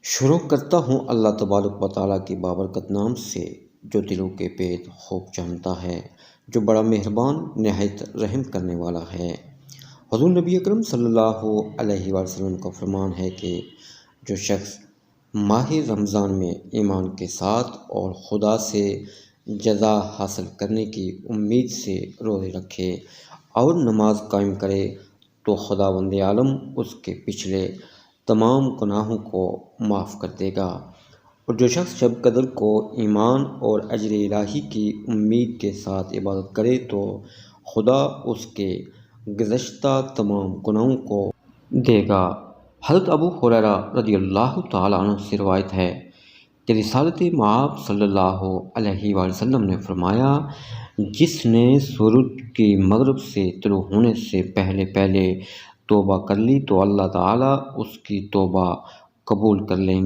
شروع کرتا ہوں اللہ تبارک و تعالیٰ کی بابرکت نام سے، جو دلوں کے پیت خوب جانتا ہے، جو بڑا مہربان نہایت رحم کرنے والا ہے۔ حضور نبی اکرم صلی اللہ علیہ وسلم کا فرمان ہے کہ جو شخص ماہ رمضان میں ایمان کے ساتھ اور خدا سے جزا حاصل کرنے کی امید سے روزے رکھے اور نماز قائم کرے تو خداوند عالم اس کے پچھلے تمام گناہوں کو معاف کر دے گا، اور جو شخص شب قدر کو ایمان اور اجر الہی کی امید کے ساتھ عبادت کرے تو خدا اس کے گزشتہ تمام گناہوں کو دے گا۔ حضرت ابو ہریرہ رضی اللہ تعالیٰ عنہ سے روایت ہے کہ رسالت مآب صلی اللہ علیہ وسلم نے فرمایا، جس نے سورج کی مغرب سے طلوع ہونے سے پہلے توبہ کر لی تو اللہ تعالیٰ اس کی توبہ قبول کر لیں گے۔